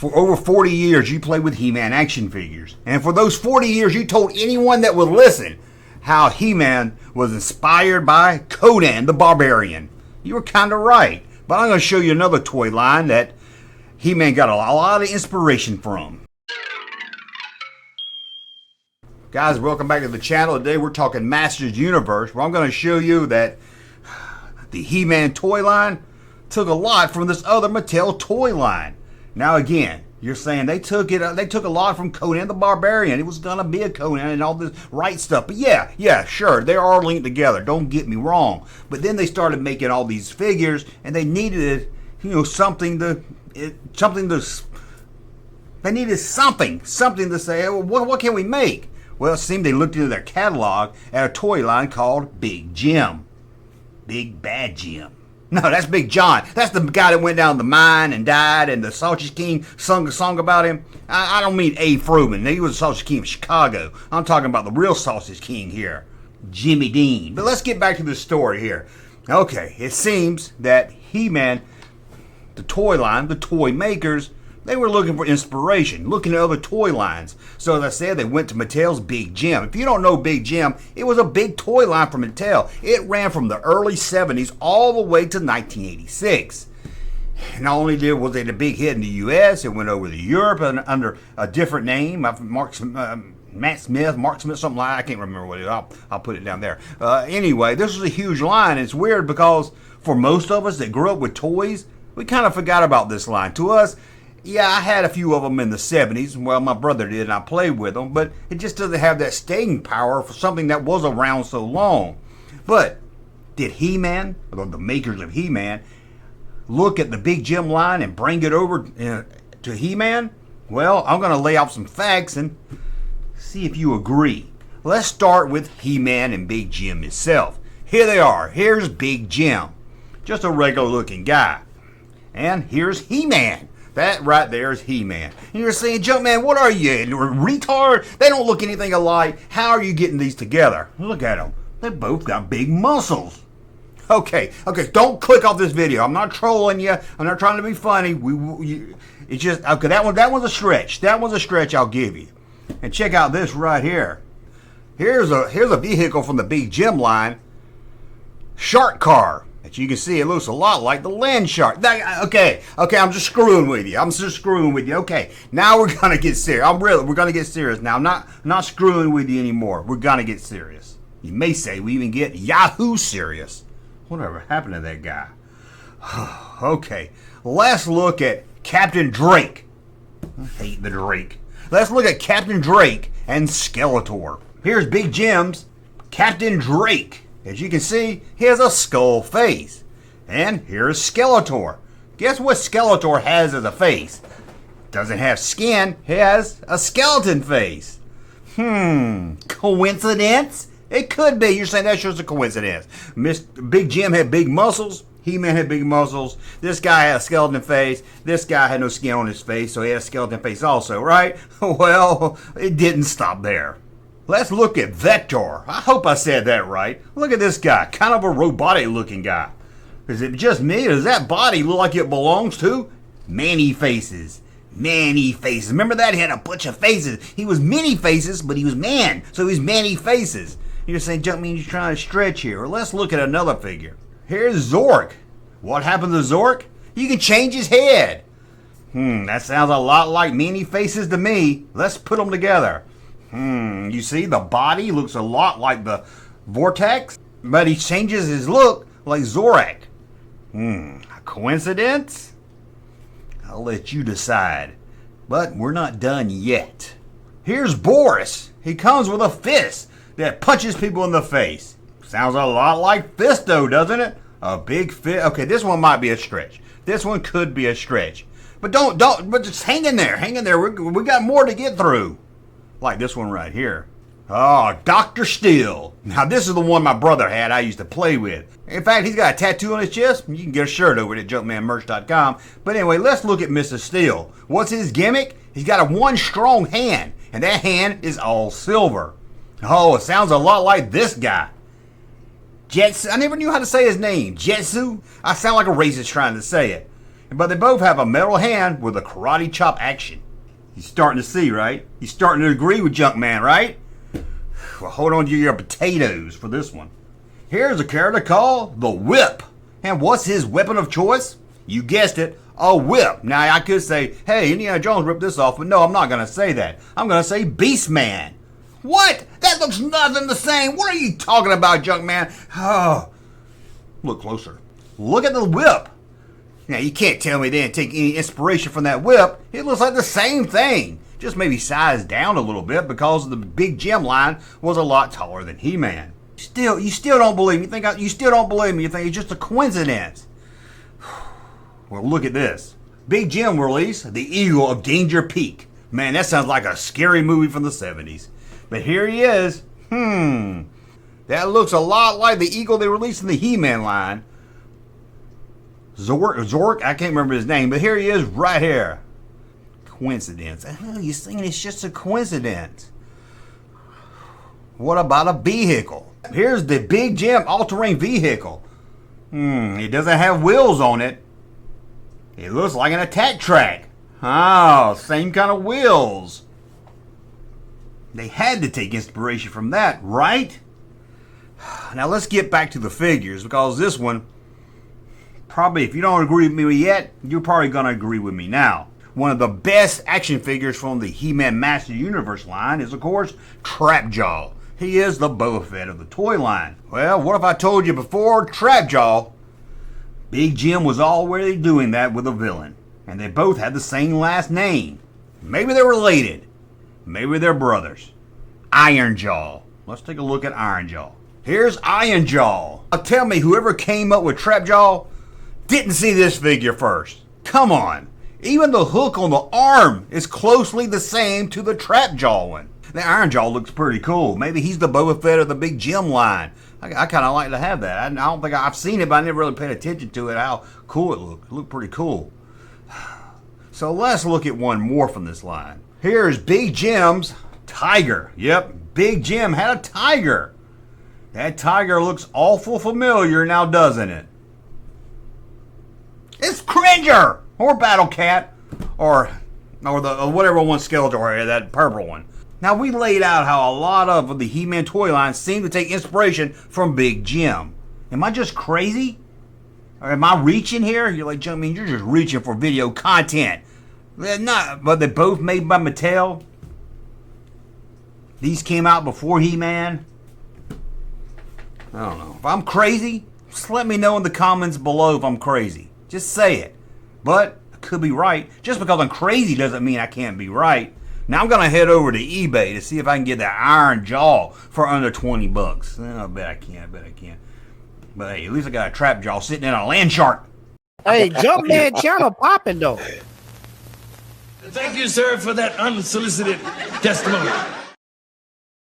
For over 40 years, you played with He-Man action figures. And for those 40 years, you told anyone that would listen how He-Man was inspired by Conan the Barbarian. You were kind of right. But I'm going to show you another toy line that He-Man got a lot of inspiration from. Guys, welcome back to the channel. Today we're talking Masters Universe, where I'm going to show you that the He-Man toy line took a lot from this other Mattel toy line. Now again, you're saying they took a lot from Conan the Barbarian. It was gonna be a Conan and all this right stuff. But yeah, sure, they are linked together. Don't get me wrong. But then they started making all these figures, and they needed, something to say. Well, what can we make? Well, it seemed they looked into their catalog at a toy line called Big Jim, Big Bad Jim. No, that's Big John. That's the guy that went down the mine and died, and the Sausage King sung a song about him. I don't mean A. Fruman. He was the Sausage King of Chicago. I'm talking about the real Sausage King here, Jimmy Dean. But let's get back to the story here. Okay, it seems that He-Man, the toy line, the toy makers, they were looking for inspiration, looking at other toy lines. So as I said, they went to Mattel's Big Jim. If you don't know Big Jim, it was a big toy line from Mattel. It ran from the early 70s all the way to 1986. Not only was it a big hit in the U.S., it went over to Europe under a different name. Matt Smith, Mark Smith, something like that. I can't remember what it is. I'll put it down there. Anyway, this was a huge line. It's weird because for most of us that grew up with toys, we kind of forgot about this line. To us, yeah, I had a few of them in the 70s. Well, my brother did, and I played with them. But it just doesn't have that staying power for something that was around so long. But did He-Man, or the makers of He-Man, look at the Big Jim line and bring it over to He-Man? Well, I'm going to lay out some facts and see if you agree. Let's start with He-Man and Big Jim itself. Here they are. Here's Big Jim. Just a regular looking guy. And here's He-Man. That right there is He-Man. And you're saying, Junkman, what are you, a retard? They don't look anything alike. How are you getting these together? Look at them. They both got big muscles. Okay, don't click off this video. I'm not trolling you. I'm not trying to be funny. It's just, okay, that one's a stretch. That one's a stretch I'll give you. And check out this right here. Here's a vehicle from the Big Jim line. Shark car. As you can see, it looks a lot like the land shark. Okay, I'm just screwing with you. Okay, now we're gonna get serious. We're gonna get serious now. I'm not screwing with you anymore. We're gonna get serious. You may say we even get Yahoo serious. Whatever happened to that guy? Okay, let's look at Captain Drake. I hate the Drake. Let's look at Captain Drake and Skeletor. Here's Big Jim's Captain Drake. As you can see, he has a skull face. And here's Skeletor. Guess what Skeletor has as a face? Doesn't have skin, he has a skeleton face. Coincidence? It could be. You're saying that's just a coincidence. Big Jim had big muscles. He-Man had big muscles. This guy had a skeleton face. This guy had no skin on his face, so he had a skeleton face also, right? Well, it didn't stop there. Let's look at Vector. I hope I said that right. Look at this guy, kind of a robotic looking guy. Is it just me, or does that body look like it belongs to many faces? Many faces. Remember that? He had a bunch of faces. He was many faces, but he was man, so he's many faces. You're saying, Junkman, you're trying to stretch here. Well, let's look at another figure. Here's Zork. What happened to Zork? You can change his head. That sounds a lot like many faces to me. Let's put them together. You see, the body looks a lot like the Vortex, but he changes his look like Zorak. A coincidence? I'll let you decide. But we're not done yet. Here's Boris. He comes with a fist that punches people in the face. Sounds a lot like Fisto, doesn't it? A big fist. Okay, this one might be a stretch. This one could be a stretch. But but just hang in there. We got more to get through. Like this one right here. Oh, Dr. Steel. Now this is the one my brother had I used to play with. In fact, he's got a tattoo on his chest. You can get a shirt over at junkmanmerch.com. But anyway, let's look at Mr. Steel. What's his gimmick? He's got one strong hand, and that hand is all silver. Oh, it sounds a lot like this guy. Jetsu. I never knew how to say his name. Jetsu? I sound like a racist trying to say it. But they both have a metal hand with a karate chop action. You're starting to see, right? You're starting to agree with Junkman, right? Well, hold on to your potatoes for this one. Here's a character called the Whip. And what's his weapon of choice? You guessed it, a whip. Now, I could say, hey, Indiana Jones ripped this off, but no, I'm not going to say that. I'm going to say Beastman. What? That looks nothing the same. What are you talking about, Junkman? Oh, look closer. Look at the whip. Now, you can't tell me they didn't take any inspiration from that whip. It looks like the same thing. Just maybe sized down a little bit because the Big Jim line was a lot taller than He-Man. You still don't believe me. You still don't believe me. You think it's just a coincidence. Well, look at this. Big Jim released The Eagle of Danger Peak. Man, that sounds like a scary movie from the 70s. But here he is. That looks a lot like the eagle they released in the He-Man line. Zork, I can't remember his name, but here he is right here. Coincidence. Oh, you're saying it's just a coincidence. What about a vehicle? Here's the Big Jim all-terrain vehicle. It doesn't have wheels on it. It looks like an attack track. Oh, same kind of wheels. They had to take inspiration from that, right? Now let's get back to the figures, because this one, probably if you don't agree with me yet, you're probably going to agree with me now. One of the best action figures from the He-Man Master Universe line is, of course, Trapjaw. He is the Boba Fett of the toy line. Well, what if I told you before Trapjaw, Big Jim was already doing that with a villain, and they both had the same last name. Maybe they're related. Maybe they're brothers. Ironjaw. Let's take a look at Ironjaw. Here's Ironjaw. Now tell me, whoever came up with Trapjaw didn't see this figure first. Come on. Even the hook on the arm is closely the same to the Trapjaw one. The Ironjaw looks pretty cool. Maybe he's the Boba Fett of the Big Jim line. I kind of like to have that. I don't think I've seen it, but I never really paid attention to it, how cool it looked. It looked pretty cool. So let's look at one more from this line. Here's Big Jim's tiger. Yep, Big Jim had a tiger. That tiger looks awful familiar now, doesn't it? It's Cringer! Or Battle Cat. Or the whatever one Skeletor here, that purple one. Now, we laid out how a lot of the He-Man toy lines seem to take inspiration from Big Jim. Am I just crazy? Or am I reaching here? You're like, Junkman, you're just reaching for video content. They're not, but they're both made by Mattel. These came out before He-Man. I don't know. If I'm crazy, just let me know in the comments below if I'm crazy. Just say it. But I could be right. Just because I'm crazy doesn't mean I can't be right. Now I'm going to head over to eBay to see if I can get that Ironjaw for under 20 bucks. I bet I can. But hey, at least I got a Trapjaw sitting in a land shark. Hey, Junkman channel popping though. Thank you, sir, for that unsolicited testimony.